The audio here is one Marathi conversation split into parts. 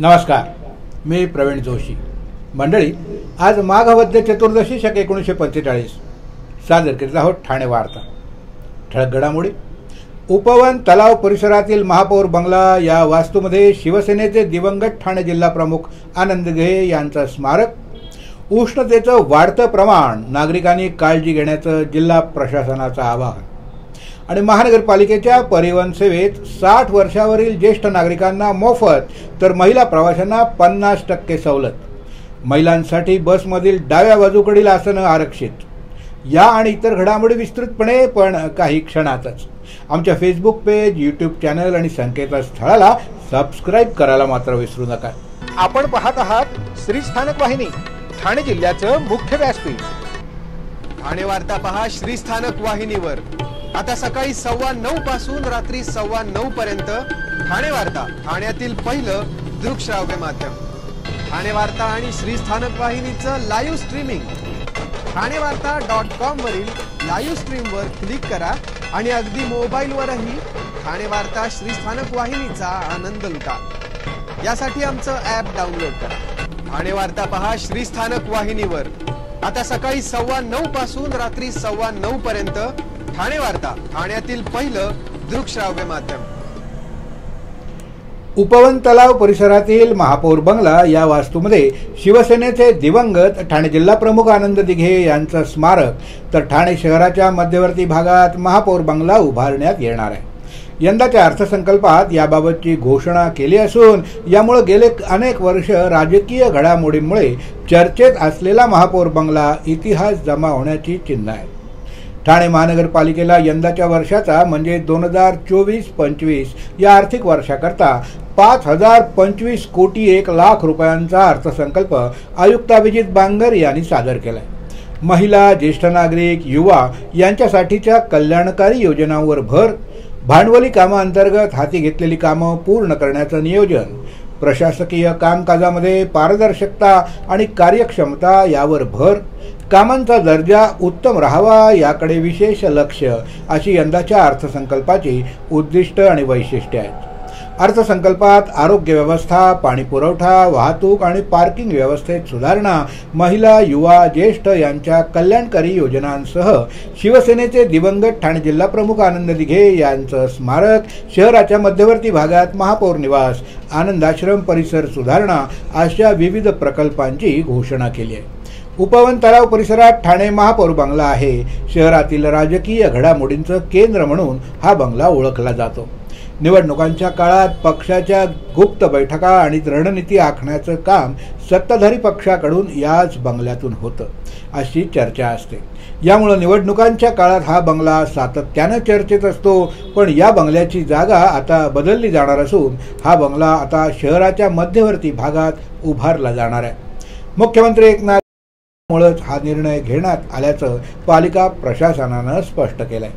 नमस्कार, मी प्रवीण जोशी. मंडळी, आज माघ वद्य चतुर्दशी शक 1945 सादर करीत आहोत ठाणे वार्ता. ठळक घडामोडी. उपवन तलाव परिसरातील महापौर बंगला या वास्तूमध्ये शिवसेनेचे दिवंगत ठाणे जिल्हा प्रमुख आनंद दिघे यांचं स्मारक. उष्णतेचं वाढतं प्रमाण, नागरिकांनी काळजी घेण्याचं जिल्हा प्रशासनाचं आवाहन. आणि महानगरपालिकेच्या परिवहन सेवेत 60 वर्षावरील ज्येष्ठ नागरिकांना मोफत तर महिला प्रवाशांना 50% सवलत. महिलांसाठी बसमधील डाव्या बाजूकडील आसनं आरक्षित. या आणि इतर घडामोडी विस्तृतपणे पण काही क्षणातच. आमच्या फेसबुक पेज, यूट्यूब चॅनल आणि संकेतस्थळाला सबस्क्राईब करायला मात्र विसरू नका. आपण पाहत आहात श्रीस्थानक वाहिनी, ठाणे जिल्ह्याचं मुख्य व्यासपीठ. ठाणे वार्ता पहा श्रीस्थानक वाहिनीवर. आता सकाळी 9:15 पासून रात्री 9:15 पर्यंत ठाणे वार्ता, ठाण्यातील पहिलं दृकश्राव्य माध्यम. ठाणे वार्ता आणि श्रीस्थानक वाहिनीचं लाईव्ह स्ट्रीमिंग. ठाणेवार्ता.com वरील लाईव्ह स्ट्रीमवर क्लिक करा आणि अगदी मोबाईलवरही ठाणे वार्ता श्रीस्थानक वाहिनीचा आनंद लुटा. यासाठी आमचं ॲप डाउनलोड करा. ठाणे वार्ता पहा श्रीस्थानक वाहिनीवर. आता सकाळी 9:15 पासून रात्री 9:15 पर्यंत ठाणे वार्ता, ठाण्यातील पहिलं दृकश्राव्य माध्यम. उपवन तलाव परिसरातील महापौर बंगला या वास्तूमध्ये शिवसेनेचे दिवंगत ठाणे जिल्हा प्रमुख आनंद दिघे यांचं स्मारक तर ठाणे शहराच्या मध्यवर्ती भागात महापौर बंगला उभारण्यात येणार आहे. यंदाच्या अर्थसंकल्पात याबाबतची घोषणा केली असून यामुळे गेले अनेक वर्ष राजकीय घडामोडींमुळे चर्चेत असलेला महापौर बंगला इतिहास जमा होण्याची चिन्ह आहे. ठाणे महानगरपालिकेला यंदाच्या वर्षाचा म्हणजे 2024-25 या आर्थिक वर्षाकरता 5,025 कोटी 1 लाख रुपयांचा अर्थसंकल्प आयुक्त अभिजित बांगर यांनी सादर केलाय. महिला, ज्येष्ठ नागरिक, युवा यांच्यासाठीच्या कल्याणकारी योजनांवर भर, भांडवली कामांतर्गत हाती घेतलेली कामं पूर्ण करण्याचं नियोजन, प्रशासकीय कामकाजामध्ये पारदर्शकता आणि कार्यक्षमता यावर भर, कामांचा दर्जा उत्तम राहावा याकडे विशेष लक्ष अशी यंदाच्या अर्थसंकल्पाची उद्दिष्ट आणि वैशिष्ट्ये आहेत. अर्थसंकल्पात आरोग्य व्यवस्था, पाणी पुरवठा, वाहतूक आणि पार्किंग व्यवस्थेत सुधारणा, महिला, युवा, ज्येष्ठ यांच्या कल्याणकारी योजनांसह शिवसेनेचे दिवंगत ठाणे जिल्हा प्रमुख आनंद दिघे यांचं स्मारक, शहराच्या मध्यवर्ती भागात महापौर निवास, आनंदाश्रम परिसर सुधारणा अशा विविध प्रकल्पांची घोषणा केली आहे. उपवन तलाव परिसरात ठाणे महापौर बंगला आहे. शहरातील राजकीय घडामोडींचं केंद्र म्हणून हा बंगला ओळखला जातो. निवडणुकांच्या काळात पक्षाच्या गुप्त बैठका आणि रणनीती आखण्याचं काम सत्ताधारी पक्षाकडून याच बंगल्यातून होतं अशी चर्चा असते. यामुळे निवडणुकांच्या काळात हा बंगला सातत्यानं चर्चेत असतो. पण या बंगल्याची जागा आता बदलली जाणार असून हा बंगला आता शहराच्या मध्यवर्ती भागात उभारला जाणार आहे. मुख्यमंत्री एकनाथ मुळेच हा निर्णय घेण्यात आल्याचं पालिका प्रशासनानं स्पष्ट केलंय.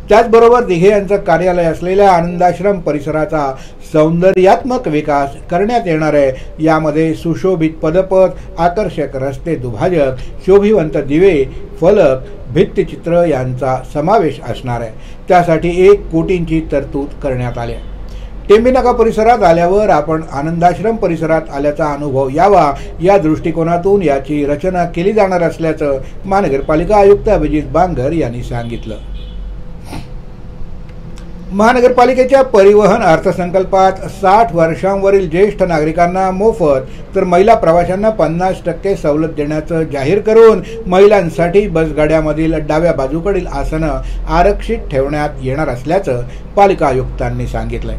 त्याचबरोबर दिघे यांचं कार्यालय असलेल्या आनंदाश्रम परिसराचा सौंदर्यात्मक विकास करण्यात येणार आहे. यामध्ये सुशोभित पदपथ, आकर्षक रस्ते दुभाजक, शोभिवंत दिवे, फलक, भित्तिचित्र यांचा समावेश असणार आहे. त्यासाठी 1 कोटींची तरतूद करण्यात आली आहे. टेंबिनाका परिसरात आल्यावर आपण आनंदाश्रम परिसरात आल्याचा अनुभव यावा या दृष्टिकोनातून याची रचना केली जाणार असल्याचं महानगरपालिका आयुक्त अभिजित बांगर यांनी सांगितलं. महानगरपालिकेच्या परिवहन अर्थसंकल्पात 60 वर्षांवरील ज्येष्ठ नागरिकांना मोफत तर महिला प्रवाशांना 50% सवलत देण्याचं जाहीर करून महिलांसाठी बसगाड्यामधील डाव्या बाजूकडील आसनं आरक्षित ठेवण्यात येणार असल्याचं पालिका आयुक्तांनी सांगितलंय.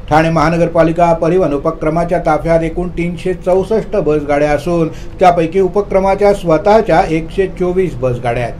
ठाणे महानगरपालिका परिवहन उपक्रमाच्या ताफ्यात एकूण 364 बसगाड्या असून त्यापैकी उपक्रमाच्या स्वतःच्या 124 बसगाड्या आहेत.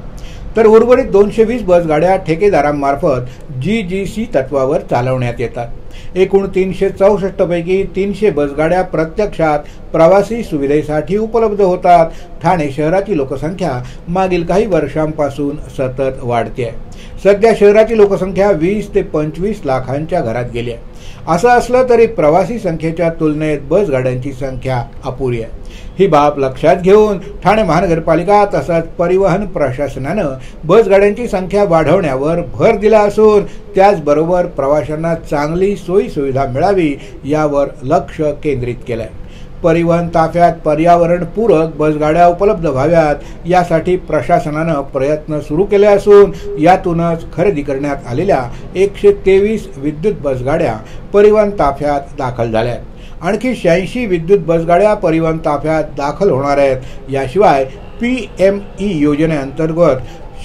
तर उर्वरित 220 बसगाड्या ठेकेदारांमार्फत GGC तत्वावर चालवण्यात येतात. एकूण 364 पैकी 300 बसगाड्या प्रत्यक्षात प्रवासी सुविधेसाठी उपलब्ध होतात. ठाणे शहराची लोकसंख्या मागील काही वर्षांपासून सतत वाढते आहे. सध्या शहराची लोकसंख्या 20 ते 25 लाखांच्या घरात गेली आहे. असं असलं तरी प्रवासी संख्येच्या तुलनेत बसगाड्यांची संख्या अपुरी आहे. ही बाब लक्षात घेऊन ठाणे महानगरपालिका तसंच परिवहन प्रशासनानं बसगाड्यांची संख्या वाढवण्यावर भर दिला असून त्याचबरोबर प्रवाशांना चांगली सोयी सुविधा मिळावी यावर लक्ष केंद्रित केलंय. परिवहन ताफ्यात पर्यावरणपूरक बसगाड्या उपलब्ध व्हाव्यात यासाठी प्रशासनानं प्रयत्न सुरू केले असून यातूनच खरेदी करण्यात आलेल्या 123 विद्युत बसगाड्या परिवहन ताफ्यात दाखल झाल्या आहेत. आणखी 86 विद्युत बसगाड्या परिवहन ताफ्यात दाखल होणार आहेत. याशिवाय PME योजनेअंतर्गत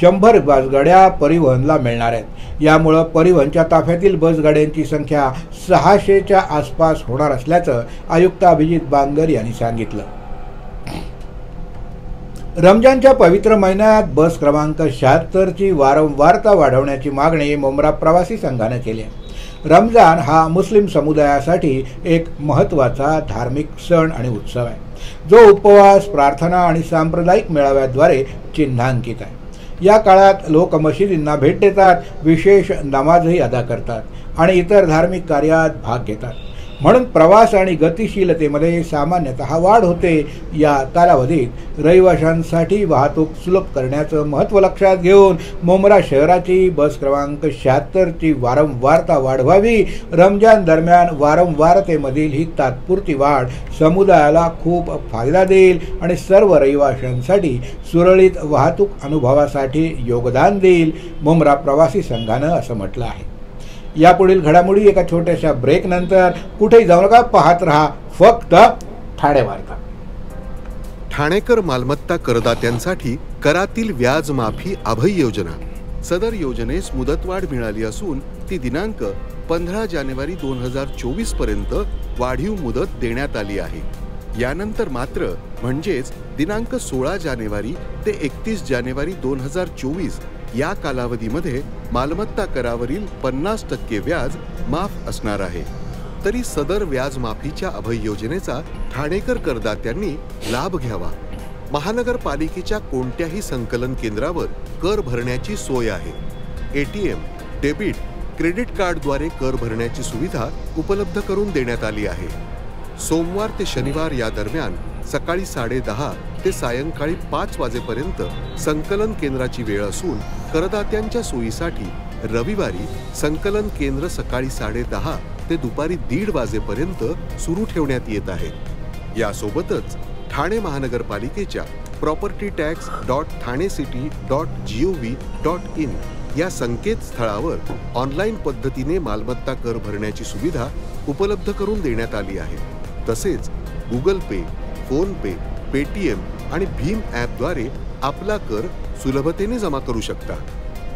100 बसगाड्या परिवहनला मिळणार आहेत. यामुळे परिवहनच्या ताफ्यातील बसगाड्यांची संख्या 600च्या आसपास होणार असल्याचं आयुक्त अभिजित बांगर यांनी सांगितलं. रमजानच्या पवित्र महिन्यात बस क्रमांक 76ची वारंवारता वाढवण्याची मागणी मुंब्रा प्रवासी संघाने केली आहे. रमजान हा मुस्लिम समुदायासाठी एक महत्त्वाचा धार्मिक सण आणि उत्सव आहे, जो उपवास, प्रार्थना आणि सांप्रदायिक मेळाव्याद्वारे चिन्हांकित आहे. या काळात लोक मशिदींना भेट देतात, विशेष नमाजही अदा करतात आणि इतर धार्मिक कार्यात भाग घेतात. म्हणून प्रवास आणि गतिशीलतेमध्ये सामान्यतः वाढ होते. या कालावधीत रहिवाशांसाठी वाहतूक सुलभ करण्याचं महत्त्व लक्षात घेऊन मुंब्रा शहराची बस क्रमांक 76ची वारंवारता वाढवावी. रमजान दरम्यान वारंवारतेमधील ही तात्पुरती वाढ समुदायाला खूप फायदा देईल आणि सर्व रहिवाशांसाठी सुरळीत वाहतूक अनुभवासाठी योगदान देईल, मुंब्रा प्रवासी संघानं असं म्हटलं आहे. यापुढील घडामोडी एका छोट्याशा ब्रेक नंतर. कुठेही जाऊ नका, पाहत रहा फक्त ठाणे वार्ता. ठाणेकर मालमत्ता करदात्यांसाठी करातील व्याज माफी अभय योजना. सदर योजनेस मुदतवाढ मिळाली असून ती दिनांक 15 जानेवारी 2024 पर्यंत वाढीव मुदत देण्यात आली आहे. यानंतर मात्र म्हणजेच दिनांक 16 जानेवारी ते 31 जानेवारी 2024 या कालावधीमध्ये मालमत्ता करावरील 50% व्याज माफ असणार आहे. तरी सदर व्याज माफीच्या अभय योजनेचा ठाणेकर करदात्यांनी लाभ घ्यावा. महानगरपालिकेच्या कोणत्याही संकलन केंद्रावर कर भरण्याची सोय आहे. ATM, डेबिट, क्रेडिट कार्डद्वारे कर भरण्याची सुविधा उपलब्ध करून देण्यात आली आहे. सोमवार ते शनिवार या दरम्यान सकाळी 10:30 ते सायंकाळी 5 वाजेपर्यंत संकलन केंद्राची वेळ असून करदात्यांच्या सोयीसाठी रविवारी संकलन केंद्र सकाळी 10:30 ते दुपारी 1:30 वाजेपर्यंत सुरू ठेवण्यात येत आहे. यासोबतच ठाणे महानगरपालिकेच्या propertytax.thanecity.gov.in या संकेतस्थळावर ऑनलाईन पद्धतीने मालमत्ता कर भरण्याची सुविधा उपलब्ध करून देण्यात आली आहे. तसेच गुगल पे, फोन पे, पेटीएम आणि भीम ॲपद्वारे आपला कर सुलभतेने जमा करू शकता.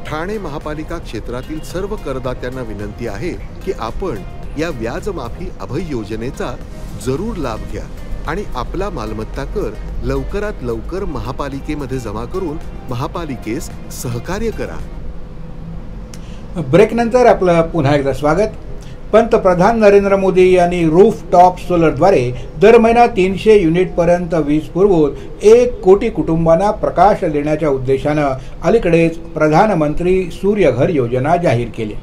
ठाणे महापालिका क्षेत्रातील सर्व करदात्यांना विनंती आहे की आपण या व्याज माफी अभय योजनेचा जरूर लाभ घ्या आणि आपला मालमत्ता कर लवकरात लवकर महापालिकेमध्ये जमा करून महापालिकेस सहकार्य करा. ब्रेक नंतर आपलं पुन्हा एकदा स्वागत. पंतप्रधान नरेंद्र मोदी यांनी रूफटॉप सोलरद्वारे दर महिना 300 युनिटपर्यंत वीज पुरवून 1 कोटी कुटुंबांना प्रकाश देण्याच्या उद्देशानं अलीकडेच प्रधानमंत्री सूर्यघर योजना जाहीर केली.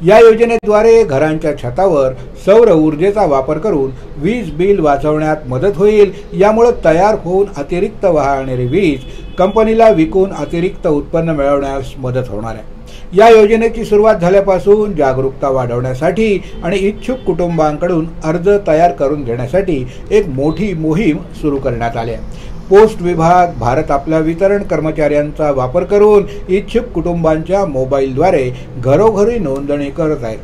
या योजनेद्वारे घरांच्या छतावर सौर ऊर्जेचा वापर करून वीज बिल वाचवण्यात मदत होईल. यामुळे तयार होऊन अतिरिक्त वाहणारी वीज कंपनीला विकून अतिरिक्त उत्पन्न मिळवण्यास मदत होणार आहे. या योजनेची सुरुवात झाल्यापासून जागरूकता वाढवण्यासाठी आणि इच्छुक कुटुंबांकडून अर्ज तयार करून घेण्यासाठी एक मोठी मोहीम सुरू करण्यात आली आहे. पोस्ट विभाग भारत आपल्या वितरण कर्मचाऱ्यांचा वापर करून इच्छुक कुटुंबांच्या मोबाईलद्वारे घरोघरी नोंदणी करत आहे.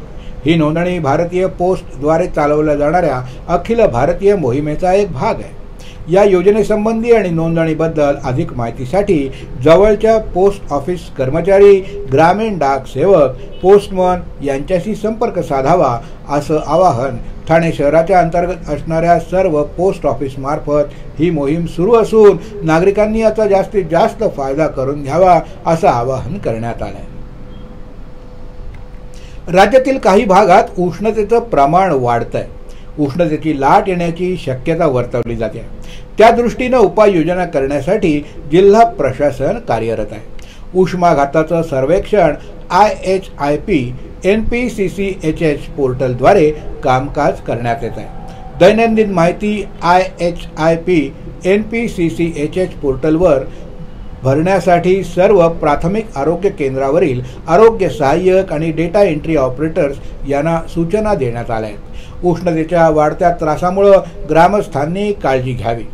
ही नोंदणी भारतीय पोस्टद्वारे चालवल्या जाणाऱ्या अखिल भारतीय मोहिमेचा एक भाग आहे. या योजनेसंबंधी आणि नोंदणीबद्दल अधिक माहितीसाठी जवळच्या पोस्ट ऑफिस कर्मचारी, ग्रामीण डाक सेवक, पोस्टमन यांच्याशी संपर्क साधावा असं आवाहन ठाणे शहराच्या अंतर्गत असणाऱ्या सर्व पोस्ट ऑफिस मार्फत ही मोहीम सुरू असून नागरिकांनी याचा जास्तीत जास्त फायदा करून घ्यावा असं आवाहन करण्यात आलं आहे. राज्यातील काही भागात उष्णतेचं प्रमाण वाढतंय. उष्णतेची लाट येण्याची शक्यता वर्तवली जाते. त्या दृष्टीनं उपाययोजना करण्यासाठी जिल्हा प्रशासन कार्यरत आहे. उष्माघाताचं सर्वेक्षण IHIP NPCCHH पोर्टलद्वारे कामकाज करण्यात येत आहे. दैनंदिन माहिती IHIP NPCCHH पोर्टलवर भरण्यासाठी सर्व प्राथमिक आरोग्य केंद्रावरील आरोग्य सहाय्यक आणि डेटा एंट्री ऑपरेटर्स यांना सूचना देण्यात आल्या आहेत. उष्णतेच्या वाढत्या त्रासामुळे ग्रामस्थांनी काळजी घ्यावी.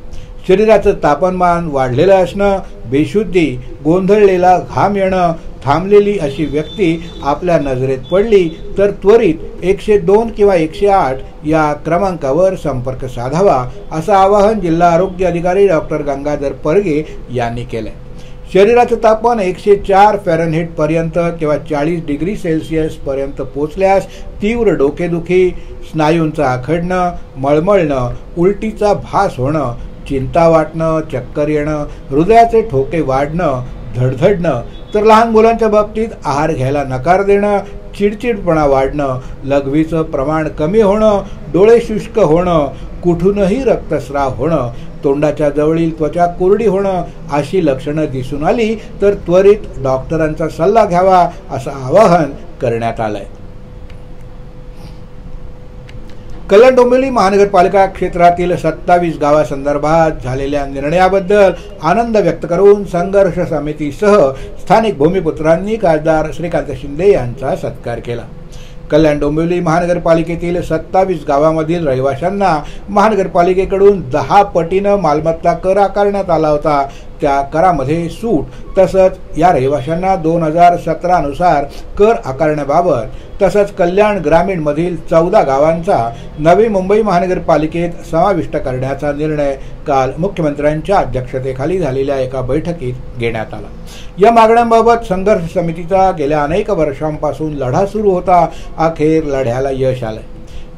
शरीराचं तापमान वाढलेलं असणं, बेशुद्धी, गोंधळलेला घाम येणं, थांबलेली अशी व्यक्ती आपल्या नजरेत पडली तर त्वरित 102 किंवा 108 या क्रमांकावर संपर्क साधावा, असं आवाहन जिल्हा आरोग्य अधिकारी डॉक्टर गंगाधर परगे यांनी केलंय. शरीराचं तापमान 104 फॅरनहीट पर्यंत किंवा 40 डिग्री सेल्सिअस पर्यंत पोहोचल्यास तीव्र डोकेदुखी, स्नायूंचं आखडणं, मळमळणं, उलटीचा भास होणं, चिंता वाटणं, चक्कर येणं, हृदयाचे ठोके वाढणं, धडधडणं, तर लहान मुलांच्या बाबतीत आहार घ्यायला नकार देणं, चिडचिडपणा वाढणं, लघवीचं प्रमाण कमी होणं, डोळे शुष्क होणं, कुठूनही रक्तस्राव होणं, तोंडाच्या जवळील त्वचा कोरडी होणं अशी लक्षणं दिसून आली तर त्वरित डॉक्टरांचा सल्ला घ्यावा, असं आवाहन करण्यात आलंय. कल्याण डोंबिवली महानगरपालिका क्षेत्रातील 27 गावांसंदर्भात झालेल्या निर्णयाबद्दल आनंद व्यक्त करून संघर्ष समितीसह स्थानिक भूमिपुत्रांनी खासदार श्रीकांत शिंदे यांचा सत्कार केला. कल्याण डोंबिवली महानगरपालिकेतील 27 गावांमधील रहिवाशांना महानगरपालिकेकडून 10 पटीनं मालमत्ता कर आकारण्यात आला होता. त्या करामध्ये सूट तसंच या रहिवाशांना 2017 नुसार कर आकारण्याबाबत तसंच कल्याण ग्रामीण मधील 14 गावांचा नवी मुंबई महानगरपालिकेत समाविष्ट करण्याचा निर्णय काल मुख्यमंत्र्यांच्या अध्यक्षतेखाली झालेल्या एका बैठकीत घेण्यात आला. या मागण्यांबाबत संघर्ष समितीचा गेल्या अनेक वर्षांपासून लढा सुरू होता. अखेर लढ्याला यश आलंय.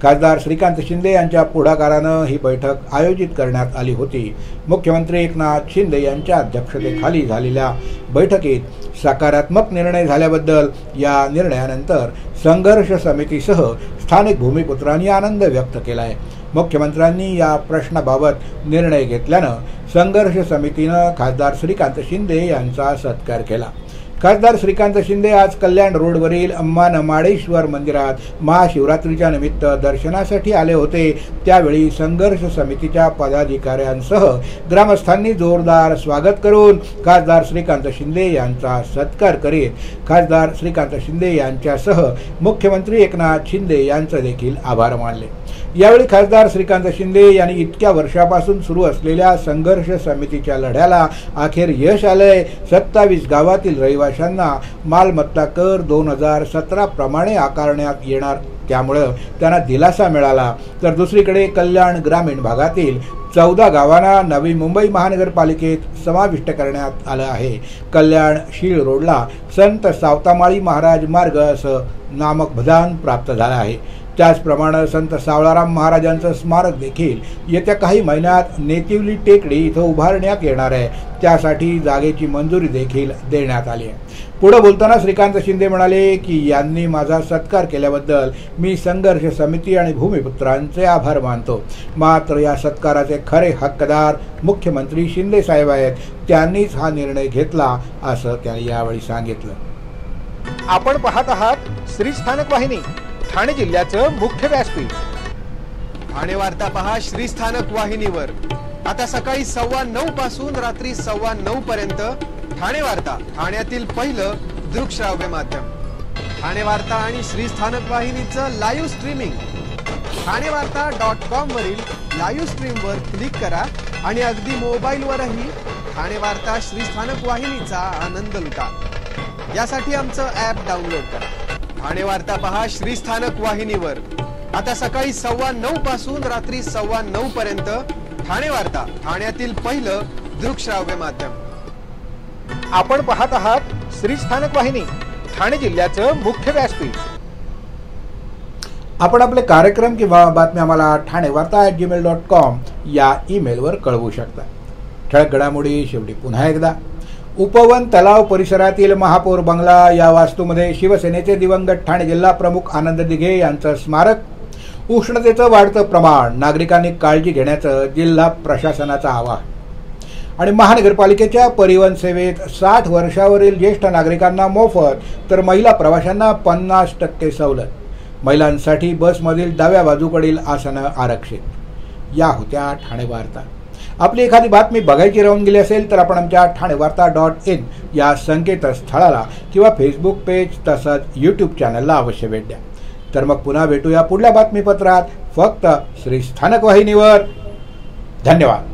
खासदार श्रीकांत शिंदे यांच्या पुढाकारानं ही बैठक आयोजित करण्यात आली होती. मुख्यमंत्री एकनाथ शिंदे यांच्या अध्यक्षतेखाली झालेल्या बैठकीत सकारात्मक निर्णय झाल्याबद्दल या निर्णयानंतर संघर्ष समितीसह स्थानिक भूमिपुत्रांनी आनंद व्यक्त केला आहे. मुख्यमंत्र्यांनी या प्रश्नाबाबत निर्णय घेतल्यानं संघर्ष समितीनं खासदार श्रीकांत शिंदे यांचा सत्कार केला. खासदार श्रीकांत शिंदे आज कल्याण रोडवरील अंबानमाडेश्वर मंदिरात महाशिवरात्रीच्या निमित्त दर्शनासाठी आले होते. त्यावेळी संघर्ष समितीच्या पदाधिकाऱ्यांसह ग्रामस्थांनी जोरदार स्वागत करून खासदार श्रीकांत शिंदे यांचा सत्कार करीत खासदार श्रीकांत शिंदे यांच्यासह मुख्यमंत्री एकनाथ शिंदे यांचे देखील आभार मानले. यावेळी खासदार श्रीकांत शिंदे यांनी इतक्या वर्षापासून सुरू असलेल्या संघर्ष समितीच्या लढ्याला अखेर यश आलंय. 27 गावातील रहिवाशांना मालमत्ता कर 2017 प्रमाणे आकारण्यात येणार, त्यामुळे त्यांना दिलासा मिळाला. तर दुसरीकडे कल्याण ग्रामीण भागातील 14 गावांना नवी मुंबई महानगरपालिकेत समाविष्ट करण्यात आलं आहे. कल्याण शीळ रोडला संत सावतामाळी महाराज मार्ग असं नामकबधान प्राप्त झालं आहे. त्याचप्रमाणे संत सावळाराम महाराजांचं स्मारक देखील येत्या काही महिन्यात नेतिवली टेकडी इथं उभारण्यात येणार आहे. त्यासाठी जागेची मंजुरी देखील देण्यात आली आहे. पुढे बोलताना श्रीकांत शिंदे म्हणाले की यांनी माझा सत्कार केल्याबद्दल मी संघर्ष समिती आणि भूमिपुत्रांचे आभार मानतो. मात्र या सत्काराचे खरे हक्कदार मुख्यमंत्री शिंदे साहेब आहेत. त्यांनीच हा निर्णय घेतला असं त्यांनी यावेळी सांगितलं. आपण पाहत आहात श्री स्थानक वाहिनी, ठाणे जिल्ह्याचं मुख्य व्यासपीठ. ठाणे वार्ता पहा श्री स्थानक वाहिनीवर. आता सकाळी 9:15 पासून रात्री 9:15 पर्यंत ठाणे वार्ता, ठाण्यातील पहिलं दृकश्राव्य माध्यम. ठाणे वार्ता आणि श्री स्थानक वाहिनीचं लाईव्ह स्ट्रीमिंग ठाणेवार्ता.com वरील लाईव्ह स्ट्रीमवर क्लिक करा आणि अगदी मोबाईलवरही ठाणे वार्ता श्री स्थानक वाहिनीचा आनंद लुटा. यासाठी आमचं ॲप डाउनलोड करा. ठाणे वार्ता पहा श्री स्थानक वाहिनीवर. आता सकाळी 9:15 पासून रात्री 9:15 पर्यंत ठाणे वार्ता, ठाण्यातील पहिलं दृकश्राव्य माध्यम. आपण पाहत आहात श्री स्थानक वाहिनी, ठाणे जिल्ह्याचं मुख्य व्यासपीठ. आपण आपले कार्यक्रम किंवा बातम्या आम्हाला ठाणेवार्ता@gmail.com या ईमेलवर कळवू शकता. ठळक घडामोडी शेवटी पुन्हा एकदा. उपवन तलाव परिसरातील महापौर बंगला या वास्तूमध्ये शिवसेनेचे दिवंगत ठाणे जिल्हा प्रमुख आनंद दिघे यांचं स्मारक. उष्णतेचं वाढतं प्रमाण, नागरिकांनी काळजी घेण्याचं जिल्हा प्रशासनाचं आवाहन. आणि महानगरपालिकेच्या परिवहन सेवेत 60 वर्षावरील ज्येष्ठ नागरिकांना मोफत तर महिला प्रवाशांना 50% सवलत. महिलांसाठी बसमधील डाव्या बाजूकडील आसनं आरक्षित. या होत्या ठाणे वार्ता. आपली एखादी बातमी बघायची राहून गेली असेल तर आपण आमच्या ठाणेवार्ता.in या संकेतस्थळाला किंवा फेसबुक पेज तसंच यूट्यूब चॅनलला अवश्य भेट द्या. तर मग पुन्हा भेटूया पुढल्या बातमीपत्रात, फक्त श्री स्थानक वाहिनीवर. धन्यवाद.